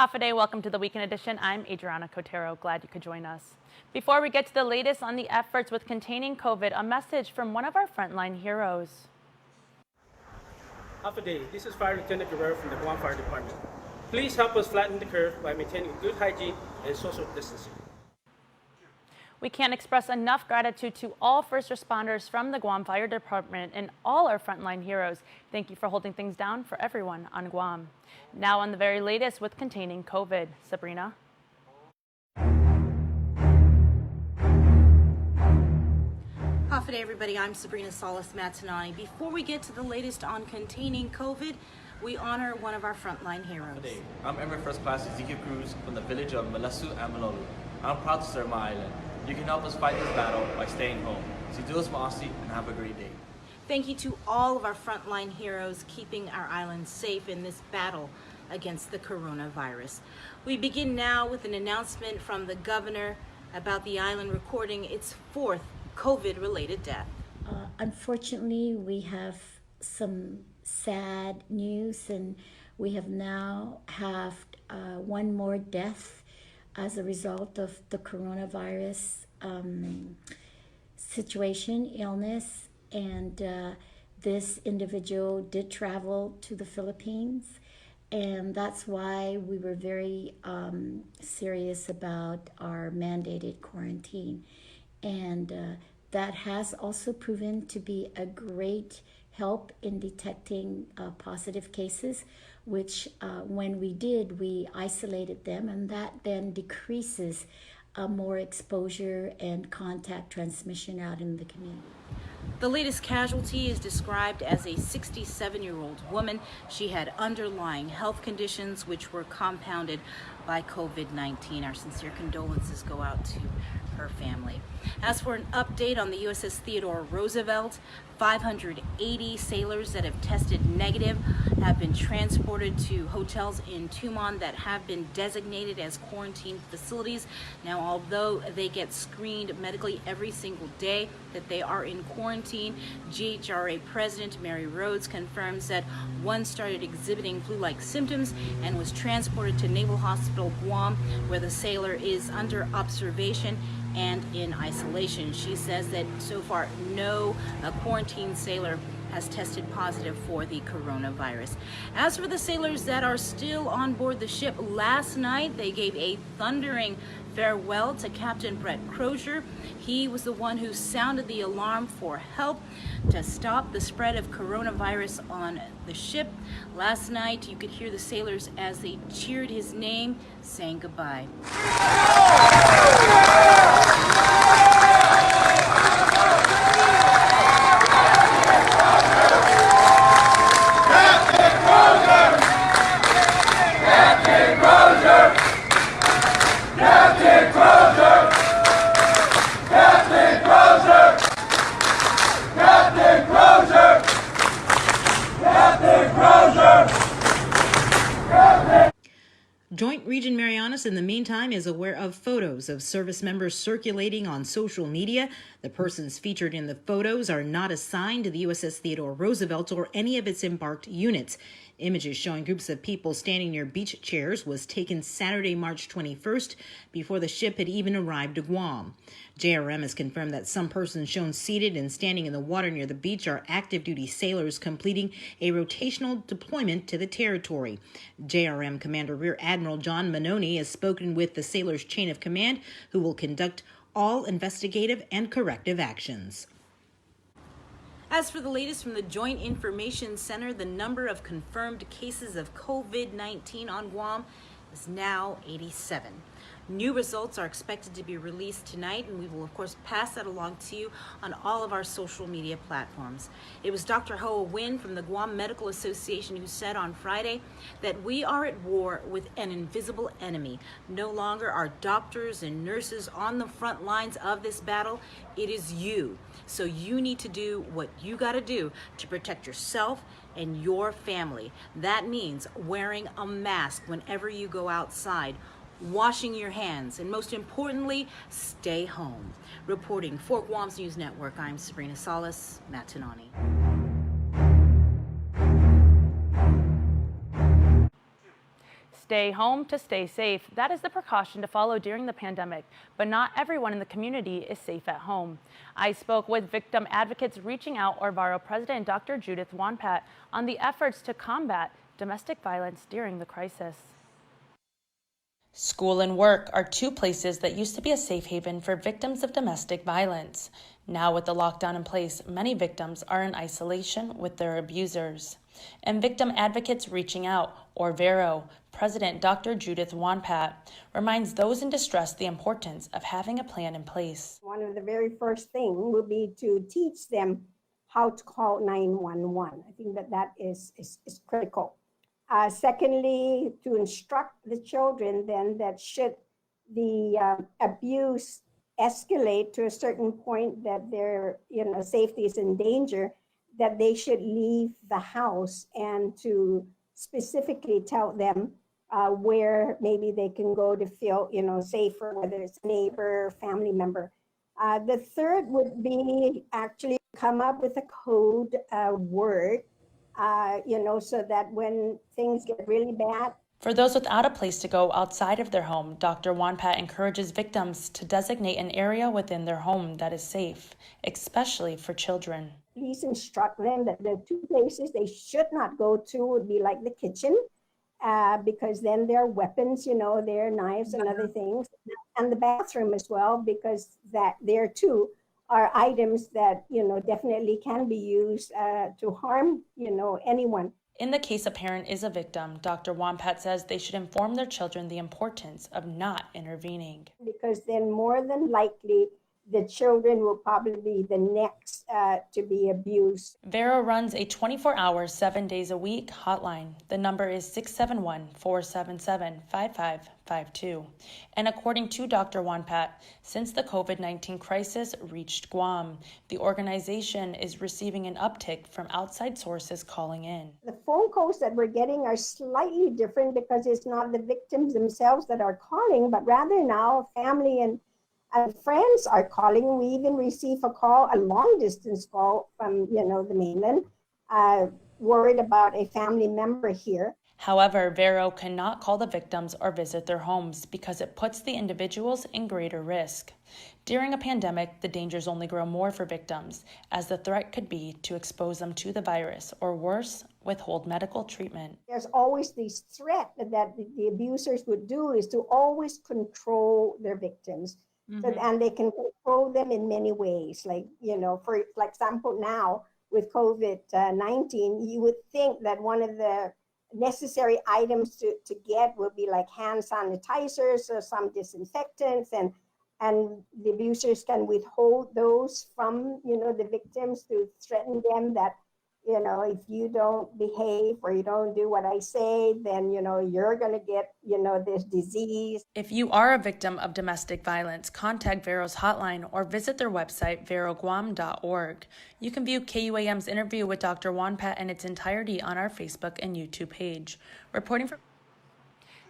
Half a day, welcome to the Weekend Edition. I'm Adriana Cotero, glad you could join us. Before we get to the latest on the efforts with containing COVID, a message from one of our frontline heroes. Half a day, this is Fire Lieutenant Guerrero from the KUAM Fire Department. Please help us flatten the curve by maintaining good hygiene and social distancing. We can't express enough gratitude to all first responders from the Guam Fire Department and all our frontline heroes. Thank you for holding things down for everyone on Guam. Now on the very latest with containing COVID. Sabrina. Half a day, everybody. I'm Sabrina Salas-Matanani. Before we get to the latest on containing COVID, we honor one of our frontline heroes. Half a day. I'm Airman First Class Ezekiel Cruz from the village of Malasu and Malolu. I'm proud to serve my island. You can help us fight this battle by staying home. Siduos Maasi and have a great day. Thank you to all of our frontline heroes keeping our island safe in this battle against the coronavirus. We begin now with an announcement from the governor about the island recording its fourth COVID-related death. Unfortunately, we have some sad news, and we have now had one more death as a result of the coronavirus situation, illness, and this individual did travel to the Philippines, and that's why we were very serious about our mandated quarantine. And that has also proven to be a great help in detecting positive cases, which when we did, we isolated them, and that then decreases more exposure and contact transmission out in the community. The latest casualty is described as a 67-year-old woman. She had underlying health conditions which were compounded by COVID-19. Our sincere condolences go out to her family. As for an update on the USS Theodore Roosevelt, 580 sailors that have tested negative have been transported to hotels in Tumon that have been designated as quarantine facilities. Now, although they get screened medically every single day that they are in quarantine, GHRA President Mary Rhodes confirms that one started exhibiting flu-like symptoms and was transported to Naval Hospital Guam, where the sailor is under observation and in isolation. She says that so far no quarantine sailor has tested positive for the coronavirus. As for the sailors that are still on board the ship, last night they gave a thundering farewell to Captain Brett Crozier. He was the one who sounded the alarm for help to stop the spread of coronavirus on the ship. Last night you could hear the sailors as they cheered his name, saying goodbye. Joint Region Marianas, in the meantime, is aware of photos of service members circulating on social media. The persons featured in the photos are not assigned to the USS Theodore Roosevelt or any of its embarked units. Images showing groups of people standing near beach chairs was taken Saturday, March 21st, before the ship had even arrived to Guam. JRM has confirmed that some persons shown seated and standing in the water near the beach are active-duty sailors completing a rotational deployment to the territory. JRM Commander Rear Admiral John Manoni has spoken with the sailors' chain of command, who will conduct all investigative and corrective actions. As for the latest from the Joint Information Center, the number of confirmed cases of COVID-19 on Guam is now 87. New results are expected to be released tonight, and we will of course pass that along to you on all of our social media platforms. It was Dr. Hoa Win from the Guam Medical Association who said on Friday that we are at war with an invisible enemy. No longer are doctors and nurses on the front lines of this battle. It is you. So you need to do what you got to do to protect yourself and your family. That means wearing a mask whenever you go outside, washing your hands, and most importantly, stay home. Reporting for Guam's News Network, I'm Sabrina Salas-Matanani. Stay home to stay safe. That is the precaution to follow during the pandemic, but not everyone in the community is safe at home. I spoke with victim advocates reaching out, or VARO President Dr. Judith Wanpat, on the efforts to combat domestic violence during the crisis. School and work are two places that used to be a safe haven for victims of domestic violence. Now, with the lockdown in place, many victims are in isolation with their abusers. And Victim Advocates Reaching Out, or VARO, President Dr. Judith Wanpat, reminds those in distress the importance of having a plan in place. One of the very first things will be to teach them how to call 911. I think that is critical. Secondly, to instruct the children then that should the abuse escalate to a certain point that their safety is in danger, that they should leave the house, and to specifically tell them where maybe they can go to feel safer, whether it's a neighbor, family member. The third would be actually come up with a code word, so that when things get really bad. For those without a place to go outside of their home, Dr. Wanpat encourages victims to designate an area within their home that is safe, especially for children. Please instruct them that the two places they should not go to would be like the kitchen, because then there are weapons, there are knives and other things, and the bathroom as well, because that there too are items that definitely can be used to harm anyone. In the case a parent is a victim, Dr. Wanpat says they should inform their children the importance of not intervening. Because then more than likely the children will probably be the next to be abused. VARO runs a 24-hour, 7 days a week hotline. The number is 671-477-5552. And according to Dr. Wanpat, since the COVID-19 crisis reached Guam, the organization is receiving an uptick from outside sources calling in. The phone calls that we're getting are slightly different because it's not the victims themselves that are calling, but rather now family and friends are calling. We even receive a call, a long distance call from, the mainland, worried about a family member here. However, VARO cannot call the victims or visit their homes because it puts the individuals in greater risk. During a pandemic, the dangers only grow more for victims, as the threat could be to expose them to the virus, or worse, withhold medical treatment. There's always this threat that the abusers would do is to always control their victims. And they can control them in many ways. Like, for example, now with COVID-19, you would think that one of the necessary items to get would be like hand sanitizers or some disinfectants, and the abusers can withhold those from, the victims to threaten them that, if you don't behave or you don't do what I say, then, you're going to get, this disease. If you are a victim of domestic violence, contact VARO's hotline or visit their website, varoguam.org. You can view KUAM's interview with Dr. Wanpat in its entirety on our Facebook and YouTube page. Reporting for...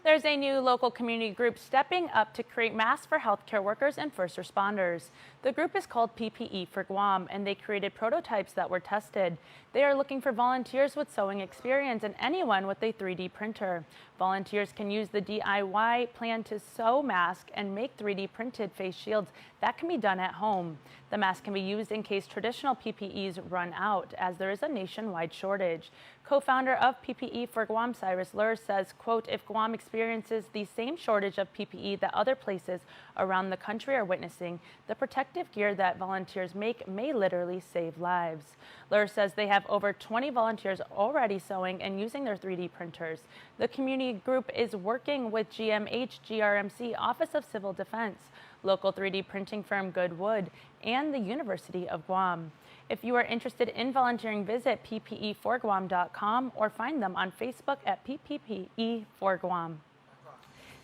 There's a new local community group stepping up to create masks for healthcare workers and first responders. The group is called PPE for Guam, and they created prototypes that were tested. They are looking for volunteers with sewing experience and anyone with a 3D printer. Volunteers can use the DIY plan to sew masks and make 3D printed face shields that can be done at home. The mask can be used in case traditional PPEs run out, as there is a nationwide shortage. Co-founder of PPE for Guam, Cyrus Lur, says, quote, if Guam experiences the same shortage of PPE that other places around the country are witnessing, the protective gear that volunteers make may literally save lives. Lur says they have over 20 volunteers already sewing and using their 3D printers. The community group is working with GMH GRMC Office of Civil Defense, local 3D printing firm Goodwood, and the University of Guam. If you are interested in volunteering, visit ppeforguam.com or find them on Facebook at PPE for Guam.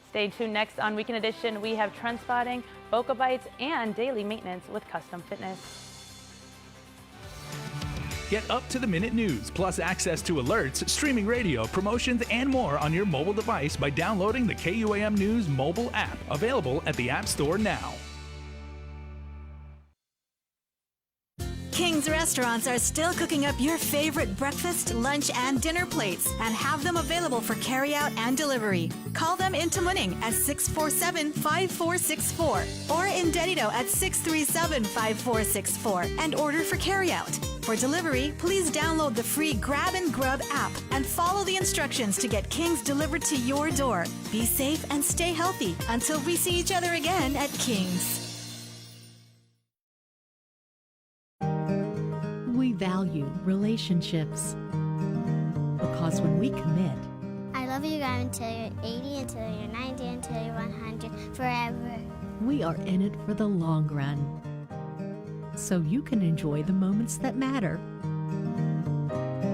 Stay tuned. Next on Weekend Edition, we have trend spotting, Boca Bites, and daily maintenance with Custom Fitness. Get up-to-the-minute news, plus access to alerts, streaming radio, promotions, and more on your mobile device by downloading the KUAM News mobile app, available at the App Store now. Kings King's restaurants are still cooking up your favorite breakfast, lunch, and dinner plates and have them available for carryout and delivery. Call them in Tamuning at 647-5464 or in Dedito at 637-5464 and order for carryout. For delivery, please download the free Grab and Grub app and follow the instructions to get King's delivered to your door. Be safe and stay healthy until we see each other again at King's. We value relationships because when we commit, I love you guys until you're 80, until you're 90, until you're 100, forever. we are in it for the long run, so you can enjoy the moments that matter.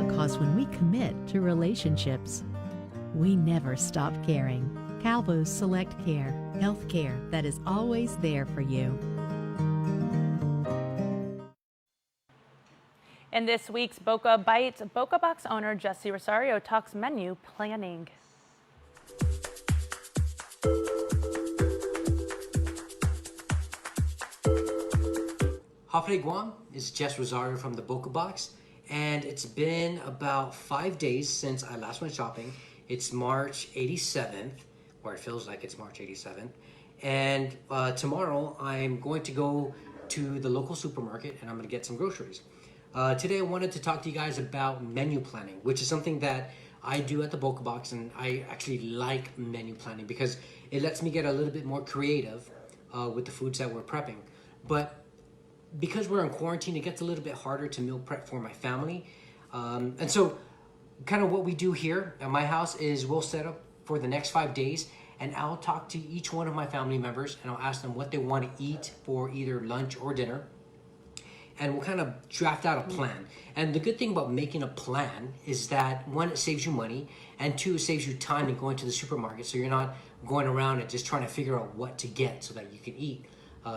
Because when we commit to relationships, we never stop caring. Calvo's Select Care, health care that is always there for you. In this week's Boca Bites, Boca Box owner Jesse Rosario talks menu planning. Hafre Guam is Jess Rosario from the Boca Box, and it's been about 5 days since I last went shopping. It's March 87th, or it feels like it's March 87th, and tomorrow I'm going to go to the local supermarket and I'm going to get some groceries. Today I wanted to talk to you guys about menu planning, which is something that I do at the Boca Box, and I actually like menu planning because it lets me get a little bit more creative with the foods that we're prepping. But because we're in quarantine, it gets a little bit harder to meal prep for my family. And so kind of what we do here at my house is we'll set up for the next 5 days, and I'll talk to each one of my family members and I'll ask them what they want to eat for either lunch or dinner. And we'll kind of draft out a plan. And the good thing about making a plan is that, one, it saves you money, and two, it saves you time in going to the supermarket, so you're not going around and just trying to figure out what to get so that you can eat.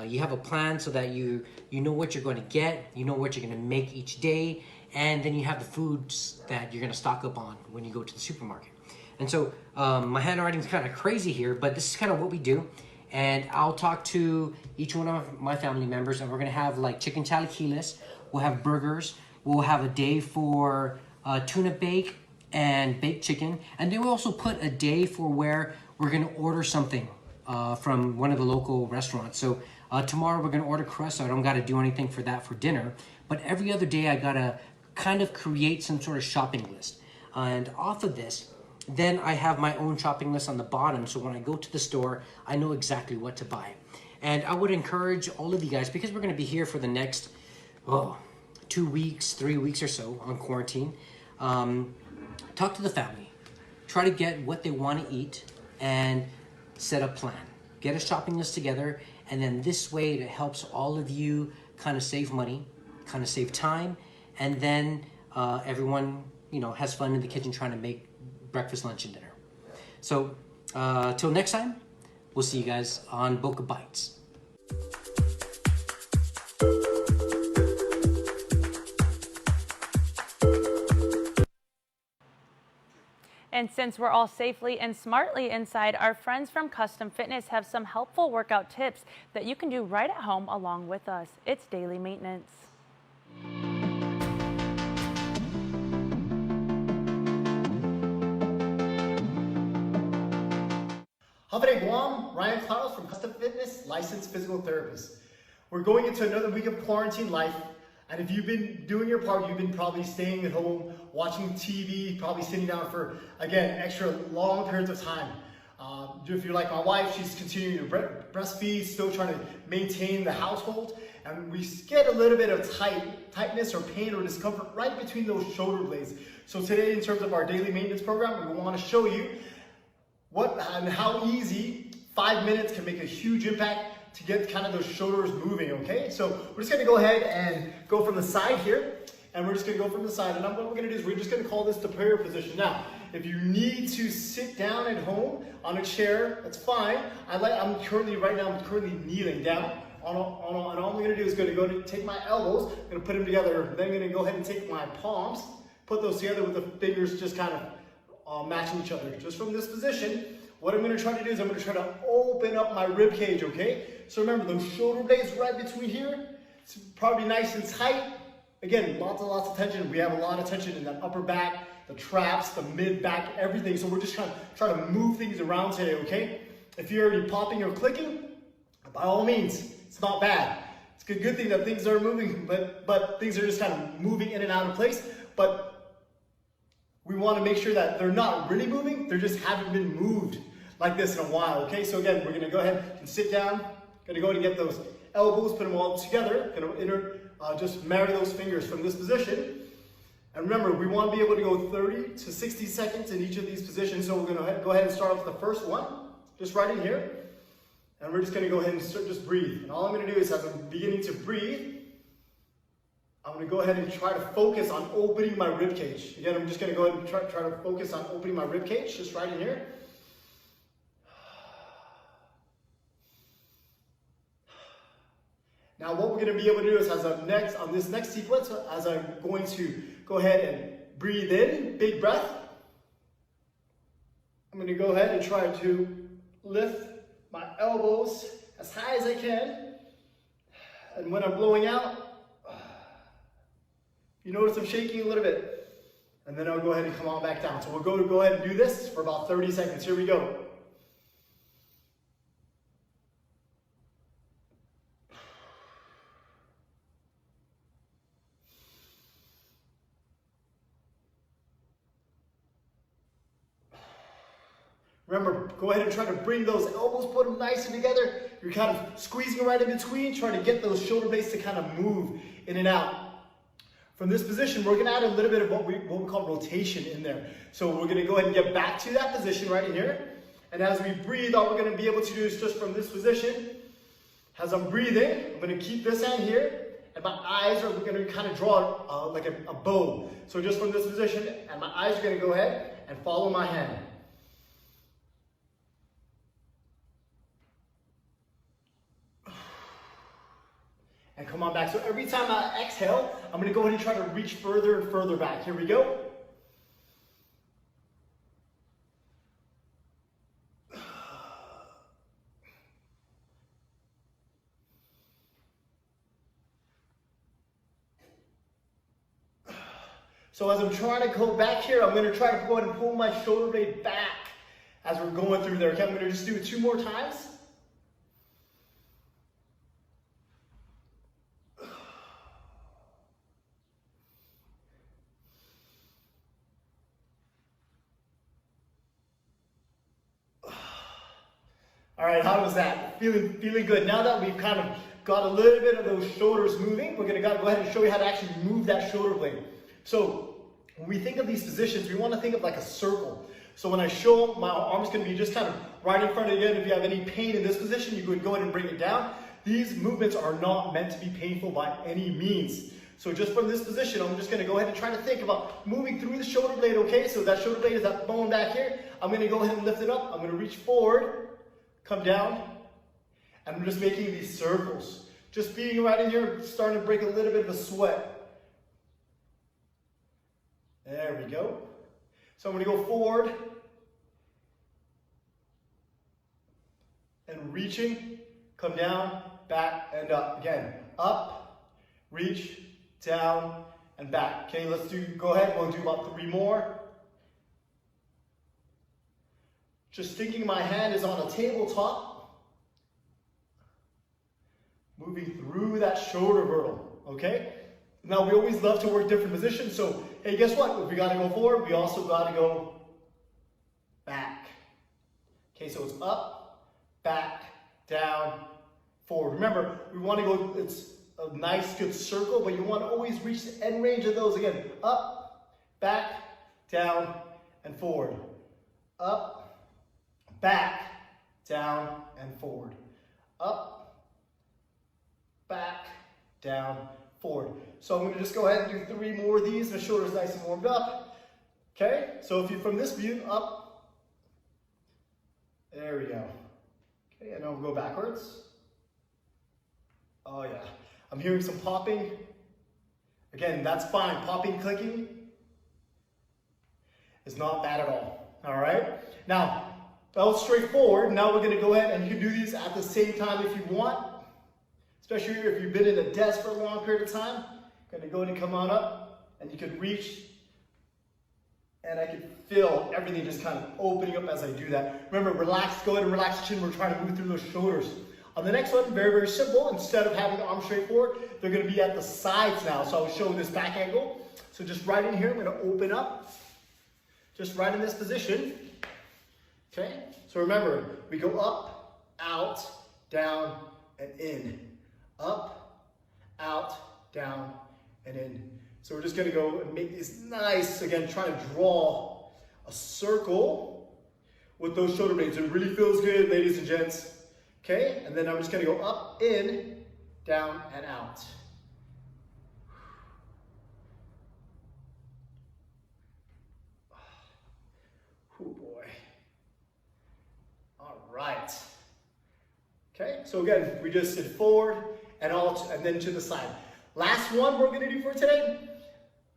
You have a plan so that you know what you're going to get, you know what you're going to make each day, and then you have the foods that you're going to stock up on when you go to the supermarket. And so my handwriting is kind of crazy here, but this is kind of what we do. And I'll talk to each one of my family members, and we're going to have like chicken chilaquiles, we'll have burgers, we'll have a day for tuna bake and baked chicken, and then we'll also put a day for where we're going to order something from one of the local restaurants. So tomorrow we're going to order crust, so I don't got to do anything for that for dinner. But every other day I got to kind of create some sort of shopping list. And off of this, then I have my own shopping list on the bottom, so when I go to the store, I know exactly what to buy. And I would encourage all of you guys, because we're going to be here for the next 2 weeks, 3 weeks or so on quarantine, talk to the family. Try to get what they want to eat and set a plan. Get a shopping list together, and then this way it helps all of you kind of save money, kind of save time, and then everyone, has fun in the kitchen trying to make breakfast, lunch, and dinner. So till next time, we'll see you guys on Boca Bites. And since we're all safely and smartly inside, our friends from Custom Fitness have some helpful workout tips that you can do right at home along with us. It's daily maintenance. Hafre Guam, Ryan Klaus from Custom Fitness, licensed physical therapist. We're going into another week of quarantine life, and if you've been doing your part, you've been probably staying at home, watching TV, probably sitting down for, again, extra long periods of time. If you're like my wife, she's continuing to breastfeed, still trying to maintain the household, and we get a little bit of tightness or pain or discomfort right between those shoulder blades. So today, in terms of our daily maintenance program, we want to show you what and how easy 5 minutes can make a huge impact to get kind of those shoulders moving, okay? So we're just gonna go ahead and go from the side here, and we're just gonna go from the side, and what we're gonna do is we're just gonna call this the prayer position. Now, if you need to sit down at home on a chair, that's fine. I'm currently kneeling down, and all I'm gonna do is take my elbows, I'm gonna put them together, then I'm gonna go ahead and take my palms, put those together with the fingers just kind of matching each other. Just from this position, what I'm going to try to do is I'm going to try to open up my rib cage, okay? So remember, those shoulder blades right between here, it's probably nice and tight, again, lots of tension. We have a lot of tension in that upper back, the traps, the mid back, everything. So we're just trying to move things around today, okay? If you're already popping or clicking, by all means, it's not bad. It's a good thing that things are moving, but things are just kind of moving in and out of place. But we want to make sure that they're not really moving, they just haven't been moved like this in a while, okay? So again, we're gonna go ahead and sit down, gonna go ahead and get those elbows, put them all together, gonna just marry those fingers from this position. And remember, we want to be able to go 30 to 60 seconds in each of these positions. So we're gonna go ahead and start off with the first one, just right in here. And we're just gonna go ahead and just breathe. And all I'm gonna do is as I'm beginning to breathe, I'm gonna go ahead and try to focus on opening my rib cage. Again, I'm just gonna go ahead and try to focus on opening my rib cage, just right in here. Now what we're gonna be able to do is on this next sequence, as I'm going to go ahead and breathe in, big breath. I'm gonna go ahead and try to lift my elbows as high as I can. And when I'm blowing out, you notice I'm shaking a little bit. And then I'll go ahead and come on back down. So we'll go ahead and do this for about 30 seconds. Here we go. Remember, go ahead and try to bring those elbows, put them nice and together. You're kind of squeezing right in between, trying to get those shoulder blades to kind of move in and out. From this position, we're gonna add a little bit of what we call rotation in there. So we're gonna go ahead and get back to that position right in here. And as we breathe, all we're gonna be able to do is just from this position, as I'm breathing, I'm gonna keep this hand here, and my eyes are gonna kind of draw like a bow. So just from this position, and my eyes are gonna go ahead and follow my hand. And come on back. So every time I exhale, I'm going to go ahead and try to reach further and further back. Here we go. So as I'm trying to go back here, I'm going to try to go ahead and pull my shoulder blade back as we're going through there. Okay, I'm going to just do it 2 more times. All right, how was that? Feeling good. Now that we've kind of got a little bit of those shoulders moving, we're gonna go ahead and show you how to actually move that shoulder blade. So when we think of these positions, we want to think of like a circle. So when I show, my arm's gonna be just kind of right in front of you. Again, if you have any pain in this position, you could go ahead and bring it down. These movements are not meant to be painful by any means. So just from this position, I'm just gonna go ahead and try to think about moving through the shoulder blade, okay? So that shoulder blade is that bone back here. I'm gonna go ahead and lift it up. I'm gonna reach forward, come down, and I'm just making these circles. Just being right in here, starting to break a little bit of a sweat. There we go. So I'm going to go forward and reaching, come down, back, and up. Again, up, reach, down, and back. Okay, let's go ahead, we'll do about 3 more. Just thinking my hand is on a tabletop, moving through that shoulder girdle, okay? Now we always love to work different positions, so hey, guess what? If we gotta go forward, we also gotta go back. Okay, so it's up, back, down, forward. Remember, we wanna go, it's a nice good circle, but you wanna always reach the end range of those. Again, up, back, down, and forward. Up, back, down, and forward. Up, back, down, forward. So I'm going to just go ahead and do 3 more of these. My shoulder's nice and warmed up. Okay, so if you from this view, up, there we go. Okay, and I'll go backwards. Oh yeah, I'm hearing some popping. Again, that's fine. Popping, clicking is not bad at all. All right, now, that was straightforward. Now we're going to go ahead and you can do these at the same time if you want, especially if you've been in a desk for a long period of time. Gonna go and come on up, and you can reach, and I can feel everything just kind of opening up as I do that. Remember, relax, go ahead and relax the chin. We're trying to move through those shoulders. On the next one, very, very simple. Instead of having the arms straight forward, they're gonna be at the sides now. So I'll show this back angle. So just right in here, I'm gonna open up, just right in this position. Okay, so remember, we go up, out, down, and in. Up, out, down, and in. So we're just gonna go and make this nice, again, trying to draw a circle with those shoulder blades. It really feels good, ladies and gents. Okay, and then I'm just gonna go up, in, down, and out. Oh boy. All right. Okay, so again, we just sit forward and out and then to the side. Last one we're gonna do for today.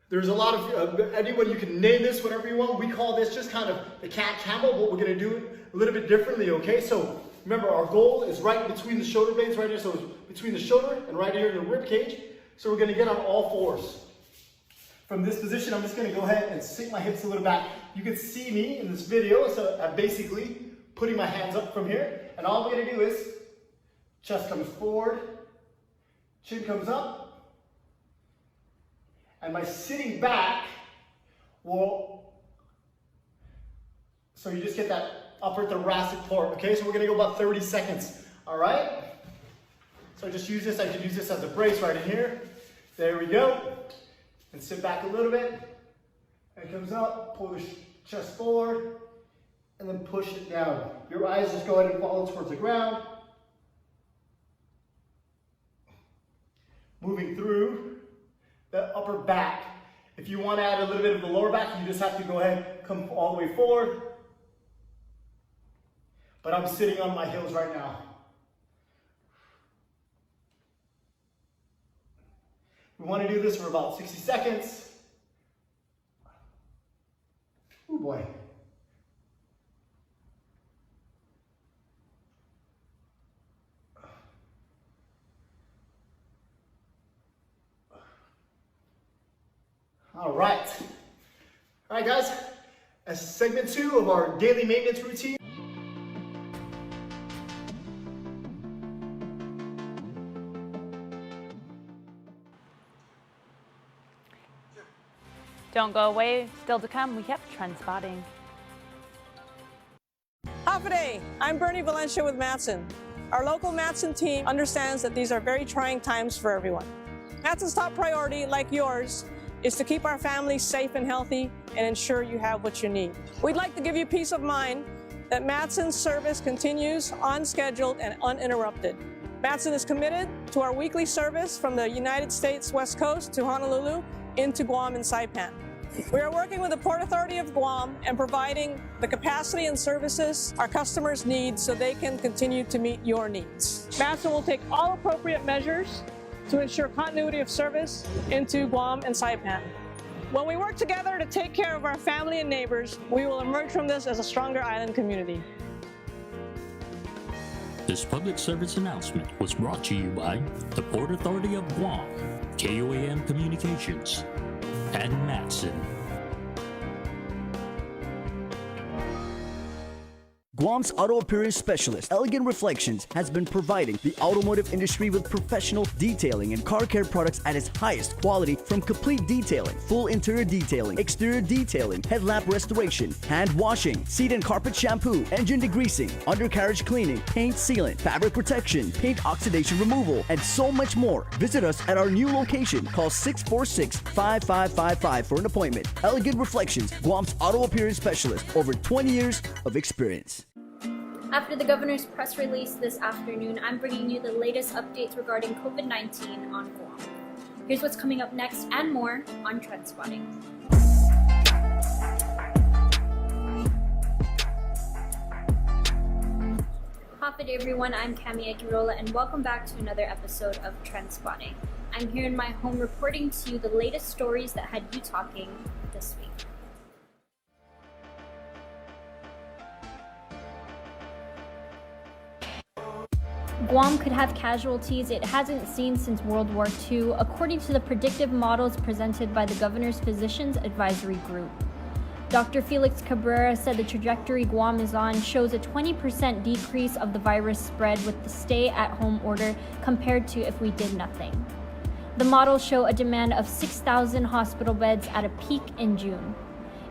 There's a lot of, anyone, you can name this whatever you want. We call this just kind of the cat camel, but we're gonna do it a little bit differently, okay? So remember, our goal is right between the shoulder blades right here. So it's between the shoulder and right here in the rib cage. So we're gonna get on all fours. From this position, I'm just gonna go ahead and sink my hips a little back. You can see me in this video, so I'm basically putting my hands up from here. And all we're gonna do is, chest comes forward, chin comes up, and my sitting back will, so you just get that upper thoracic port, okay? So we're gonna go about 30 seconds, all right? So just use this, I can use this as a brace right in here. There we go. And sit back a little bit. It comes up, pull the chest forward, and then push it down. Your eyes just go ahead and follow towards the ground. Moving through the upper back. If you want to add a little bit of the lower back, you just have to go ahead, come all the way forward. But I'm sitting on my heels right now. We want to do this for about 60 seconds. Oh boy. All right. All right, guys. As segment 2 of our daily maintenance routine. Don't go away. Still to come, we have trend spotting. Hafa, I'm Bernie Valencia with Matson. Our local Matson team understands that these are very trying times for everyone. Matson's top priority, like yours, is to keep our families safe and healthy and ensure you have what you need. We'd like to give you peace of mind that Matson's service continues unscheduled and uninterrupted. Matson is committed to our weekly service from the United States West Coast to Honolulu into Guam and Saipan. We are working with the Port Authority of Guam and providing the capacity and services our customers need so they can continue to meet your needs. Matson will take all appropriate measures to ensure continuity of service into Guam and Saipan. When we work together to take care of our family and neighbors, we will emerge from this as a stronger island community. This public service announcement was brought to you by the Port Authority of Guam, KUAM Communications, and Matson. Guam's auto appearance specialist, Elegant Reflections, has been providing the automotive industry with professional detailing and car care products at its highest quality, from complete detailing, full interior detailing, exterior detailing, headlamp restoration, hand washing, seat and carpet shampoo, engine degreasing, undercarriage cleaning, paint sealant, fabric protection, paint oxidation removal, and so much more. Visit us at our new location. Call 646-5555 for an appointment. Elegant Reflections, Guam's auto appearance specialist, over 20 years of experience. After the governor's press release this afternoon, I'm bringing you the latest updates regarding COVID-19 on Guam. Here's what's coming up next and more on Trend Spotting. Hafa day, everyone. I'm Cami Aguirola, and welcome back to another episode of Trend Spotting. I'm here in my home reporting to you the latest stories that had you talking this week. Guam could have casualties it hasn't seen since World War II, according to the predictive models presented by the Governor's Physicians Advisory Group. Dr. Felix Cabrera said the trajectory Guam is on shows a 20% decrease of the virus spread with the stay-at-home order compared to if we did nothing. The models show a demand of 6,000 hospital beds at a peak in June.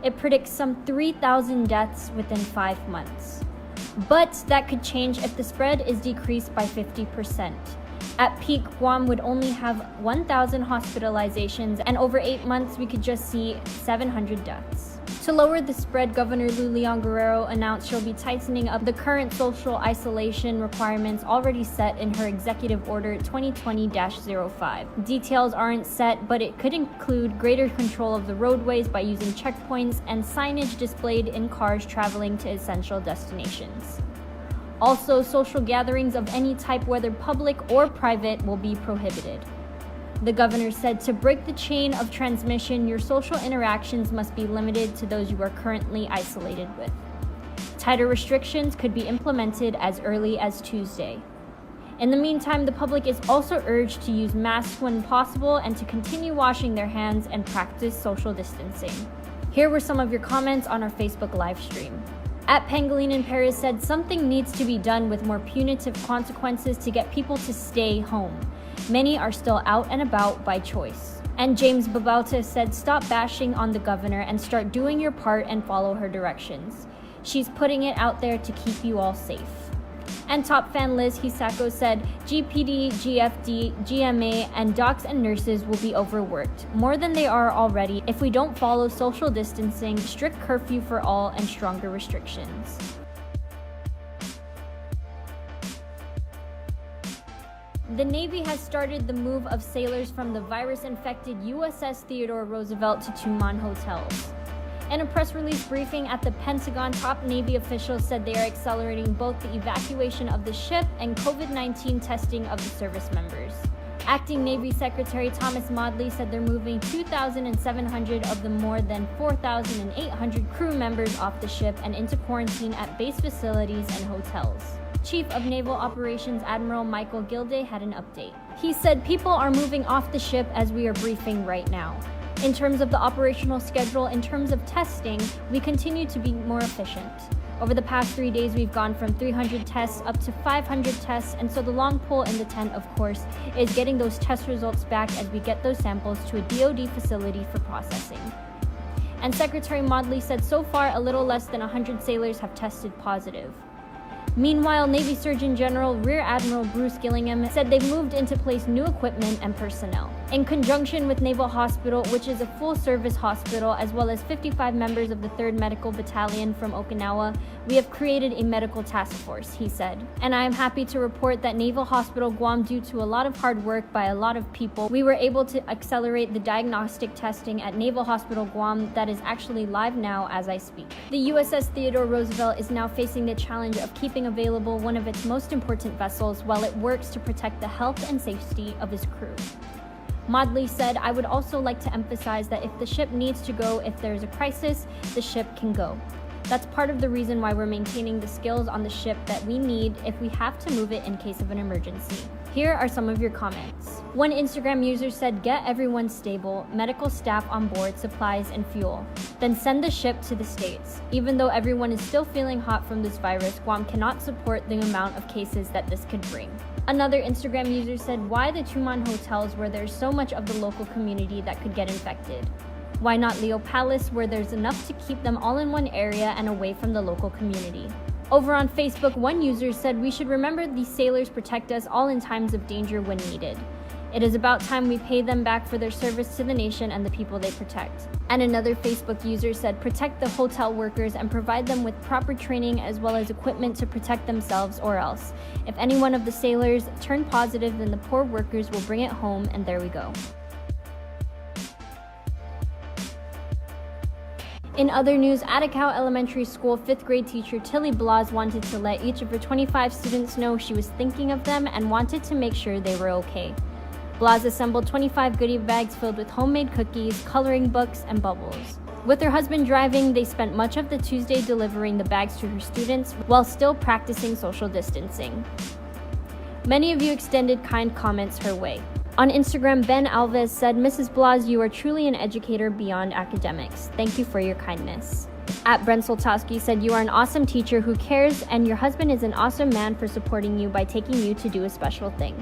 It predicts some 3,000 deaths within 5 months. But that could change if the spread is decreased by 50%. At peak, Guam would only have 1,000 hospitalizations, and over 8 months we could just see 700 deaths. To lower the spread, Governor Lou Leon Guerrero announced she'll be tightening up the current social isolation requirements already set in her Executive Order 2020-05. Details aren't set, but it could include greater control of the roadways by using checkpoints and signage displayed in cars traveling to essential destinations. Also, social gatherings of any type, whether public or private, will be prohibited. The governor said to break the chain of transmission, your social interactions must be limited to those you are currently isolated with. Tighter restrictions could be implemented as early as Tuesday. In the meantime, the public is also urged to use masks when possible and to continue washing their hands and practice social distancing. Here were some of your comments on our Facebook live stream. At Pangolin in Paris said something needs to be done with more punitive consequences to get people to stay home. Many are still out and about by choice. And James Babauta said stop bashing on the governor and start doing your part and follow her directions. She's putting it out there to keep you all safe. And top fan Liz Hisako said GPD, GFD, GMA, and docs and nurses will be overworked, more than they are already if we don't follow social distancing, strict curfew for all, and stronger restrictions. The Navy has started the move of sailors from the virus-infected USS Theodore Roosevelt to Tuman hotels. In a press release briefing at the Pentagon, top Navy officials said they are accelerating both the evacuation of the ship and COVID-19 testing of the service members. Acting Navy Secretary Thomas Modly said they're moving 2,700 of the more than 4,800 crew members off the ship and into quarantine at base facilities and hotels. Chief of Naval Operations Admiral Michael Gilday had an update. He said people are moving off the ship as we are briefing right now. In terms of the operational schedule, in terms of testing, we continue to be more efficient. Over the past 3 days, we've gone from 300 tests up to 500 tests, and so the long pole in the tent, of course, is getting those test results back as we get those samples to a DoD facility for processing. And Secretary Modly said so far a little less than 100 sailors have tested positive. Meanwhile, Navy Surgeon General Rear Admiral Bruce Gillingham said they've moved into place new equipment and personnel. In conjunction with Naval Hospital, which is a full-service hospital, as well as 55 members of the 3rd Medical Battalion from Okinawa, we have created a medical task force, he said. And I am happy to report that Naval Hospital Guam, due to a lot of hard work by a lot of people, we were able to accelerate the diagnostic testing at Naval Hospital Guam that is actually live now as I speak. The USS Theodore Roosevelt is now facing the challenge of keeping available one of its most important vessels while it works to protect the health and safety of its crew. Modly said, I would also like to emphasize that if the ship needs to go, if there is a crisis, the ship can go. That's part of the reason why we're maintaining the skills on the ship that we need if we have to move it in case of an emergency. Here are some of your comments. One Instagram user said, get everyone stable, medical staff on board, supplies, and fuel. Then send the ship to the States. Even though everyone is still feeling hot from this virus, Guam cannot support the amount of cases that this could bring. Another Instagram user said, why the Tuman hotels where there's so much of the local community that could get infected? Why not Leo Palace where there's enough to keep them all in one area and away from the local community? Over on Facebook, one user said we should remember these sailors protect us all in times of danger when needed. It is about time we pay them back for their service to the nation and the people they protect. And another Facebook user said protect the hotel workers and provide them with proper training as well as equipment to protect themselves, or else. If any one of the sailors turn positive, then the poor workers will bring it home, and there we go. In other news, Atacao Elementary School 5th grade teacher Tilly Blas wanted to let each of her 25 students know she was thinking of them and wanted to make sure they were okay. Blas assembled 25 goodie bags filled with homemade cookies, coloring books, and bubbles. With her husband driving, they spent much of the Tuesday delivering the bags to her students while still practicing social distancing. Many of you extended kind comments her way. On Instagram, Ben Alves said, Mrs. Blas, you are truly an educator beyond academics. Thank you for your kindness. At Brent Soltowski said, you are an awesome teacher who cares, and your husband is an awesome man for supporting you by taking you to do a special thing.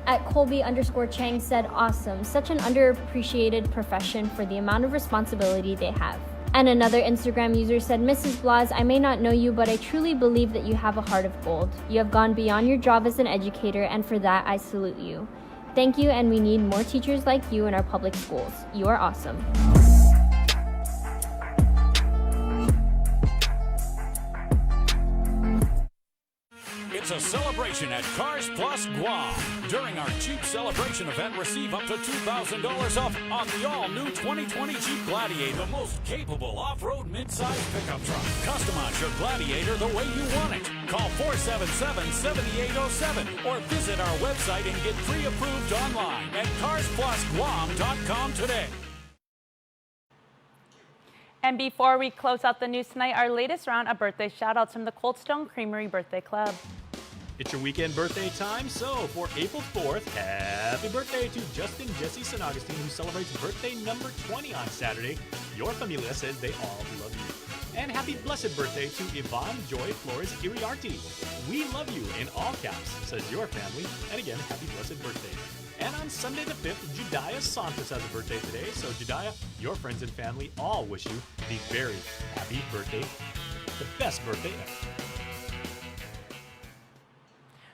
At Colby_Chang said, awesome, such an underappreciated profession for the amount of responsibility they have. And another Instagram user said, Mrs. Blas, I may not know you, but I truly believe that you have a heart of gold. You have gone beyond your job as an educator, and for that, I salute you. Thank you, and we need more teachers like you in our public schools. You are awesome. It's a celebration at Cars Plus Guam. During our Jeep Celebration event, receive up to $2,000 off on the all-new 2020 Jeep Gladiator, the most capable off-road mid-size pickup truck. Customize your Gladiator the way you want it. Call 477-7807 or visit our website and get pre-approved online at carsplusguam.com today. And before we close out the news tonight, our latest round of birthday shout-outs from the Cold Stone Creamery Birthday Club. It's your weekend birthday time, so for April 4th, happy birthday to Justin Jesse San Augustine, who celebrates birthday number 20 on Saturday. Your familia says they all love you. And happy blessed birthday to Yvonne Joy Flores Iriarte. We love you in all caps, says your family. And again, happy blessed birthday. And on Sunday the 5th, Jediah Santos has a birthday today. So Jediah, your friends and family all wish you the very happy birthday, the best birthday ever.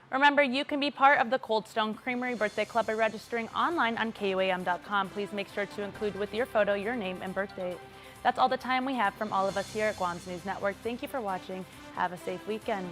Remember, you can be part of the Cold Stone Creamery Birthday Club by registering online on KUAM.com. Please make sure to include with your photo your name and birth date. That's all the time we have from all of us here at Guam's News Network. Thank you for watching. Have a safe weekend.